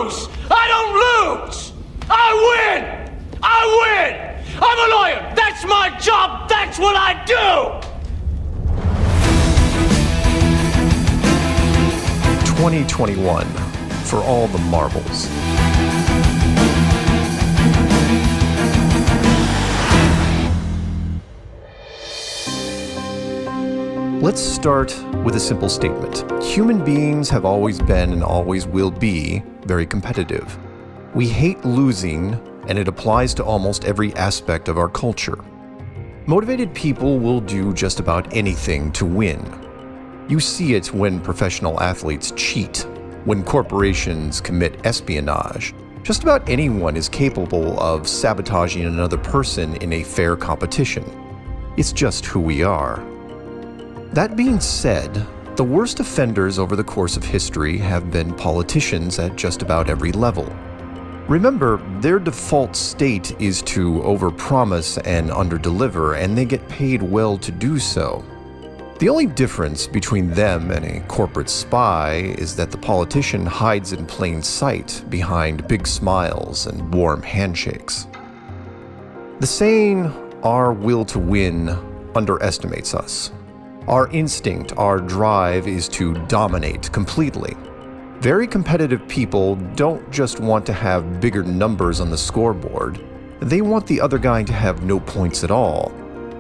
lose! I don't lose! I win! I win! I'm a lawyer! That's my job! That's what I do! 2021, for all the marbles. Let's start with a simple statement. Human beings have always been and always will be very competitive. We hate losing, and it applies to almost every aspect of our culture. Motivated people will do just about anything to win. You see it when professional athletes cheat, when corporations commit espionage. Just about anyone is capable of sabotaging another person in a fair competition. It's just who we are. That being said, the worst offenders over the course of history have been politicians at just about every level. Remember, their default state is to overpromise and underdeliver, and they get paid well to do so. The only difference between them and a corporate spy is that the politician hides in plain sight behind big smiles and warm handshakes. The saying, "our will to win," underestimates us. Our instinct, our drive is to dominate completely. Very competitive people don't just want to have bigger numbers on the scoreboard. They want the other guy to have no points at all.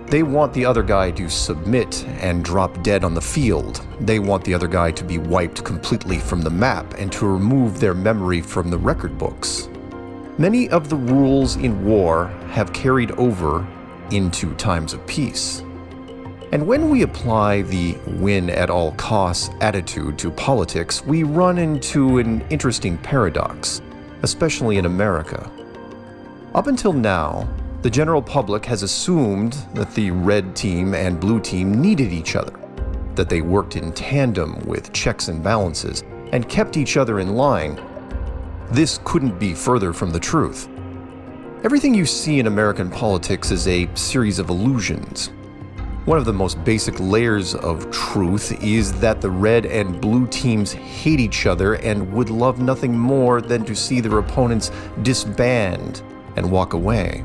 They want the other guy to submit and drop dead on the field. They want the other guy to be wiped completely from the map and to remove their memory from the record books. Many of the rules in war have carried over into times of peace. And when we apply the win at all costs attitude to politics, we run into an interesting paradox, especially in America. Up until now, the general public has assumed that the red team and blue team needed each other, that they worked in tandem with checks and balances and kept each other in line. This couldn't be further from the truth. Everything you see in American politics is a series of illusions. One of the most basic layers of truth is that the red and blue teams hate each other and would love nothing more than to see their opponents disband and walk away.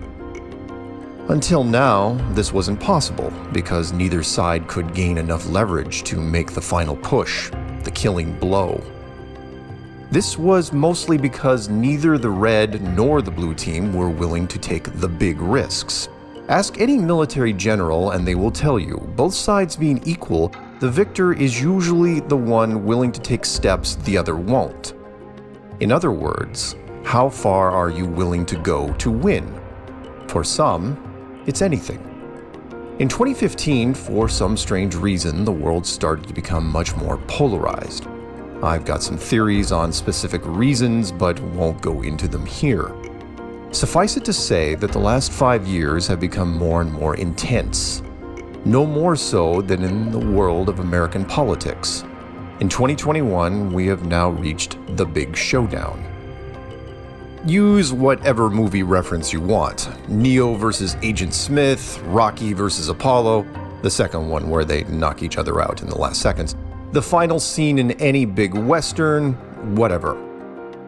Until now, this wasn't possible because neither side could gain enough leverage to make the final push, the killing blow. This was mostly because neither the red nor the blue team were willing to take the big risks. Ask any military general and they will tell you, both sides being equal, the victor is usually the one willing to take steps the other won't. In other words, how far are you willing to go to win? For some, it's anything. In 2015, for some strange reason, the world started to become much more polarized. I've got some theories on specific reasons, but won't go into them here. Suffice it to say that the last 5 years have become more and more intense. No more so than in the world of American politics. In 2021, we have now reached the big showdown. Use whatever movie reference you want. Neo versus Agent Smith, Rocky versus Apollo, the second one where they knock each other out in the last seconds, the final scene in any big Western, whatever.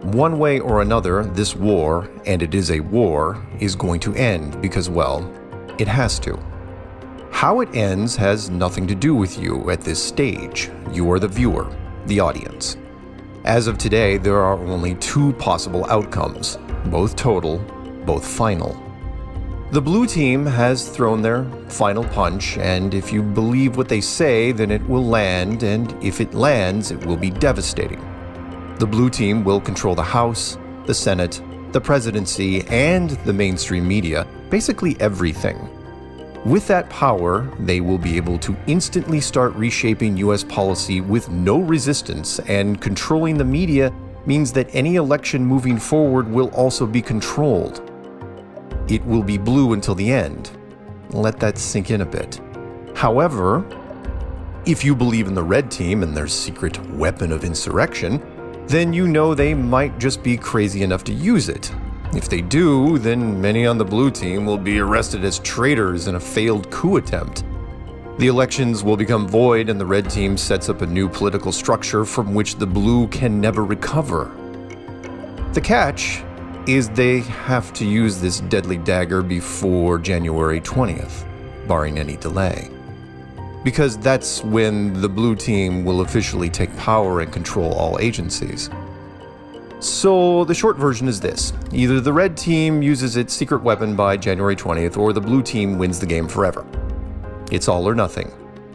One way or another, this war, and it is a war, is going to end because, well, it has to. How it ends has nothing to do with you at this stage. You are the viewer, the audience. As of today, there are only two possible outcomes, both total, both final. The blue team has thrown their final punch, and if you believe what they say, then it will land, and if it lands, it will be devastating. The blue team will control the House, the Senate, the presidency, and the mainstream media, basically everything. With that power, they will be able to instantly start reshaping US policy with no resistance, and controlling the media means that any election moving forward will also be controlled. It will be blue until the end. Let that sink in a bit. However, if you believe in the red team and their secret weapon of insurrection, then you know they might just be crazy enough to use it. If they do, then many on the blue team will be arrested as traitors in a failed coup attempt. The elections will become void and the red team sets up a new political structure from which the blue can never recover. The catch is they have to use this deadly dagger before January 20th, barring any delay. Because that's when the blue team will officially take power and control all agencies. So the short version is this: either the red team uses its secret weapon by January 20th, or the blue team wins the game forever. It's all or nothing,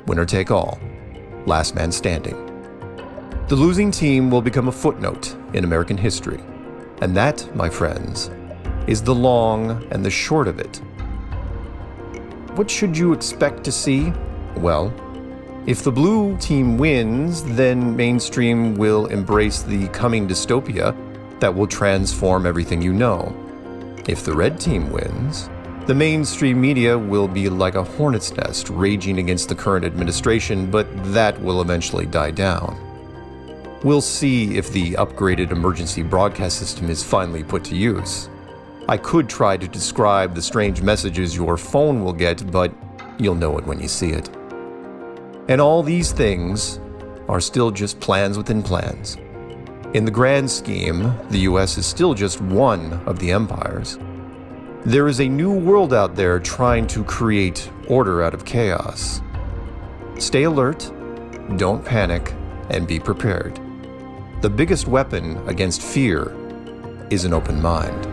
winner take all, last man standing. The losing team will become a footnote in American history. And that, my friends, is the long and the short of it. What should you expect to see? Well, if the blue team wins, then mainstream will embrace the coming dystopia that will transform everything you know. If the red team wins, the mainstream media will be like a hornet's nest raging against the current administration, but that will eventually die down. We'll see if the upgraded emergency broadcast system is finally put to use. I could try to describe the strange messages your phone will get, but you'll know it when you see it. And all these things are still just plans within plans. In the grand scheme, the US is still just one of the empires. There is a new world out there trying to create order out of chaos. Stay alert, don't panic, and be prepared. The biggest weapon against fear is an open mind.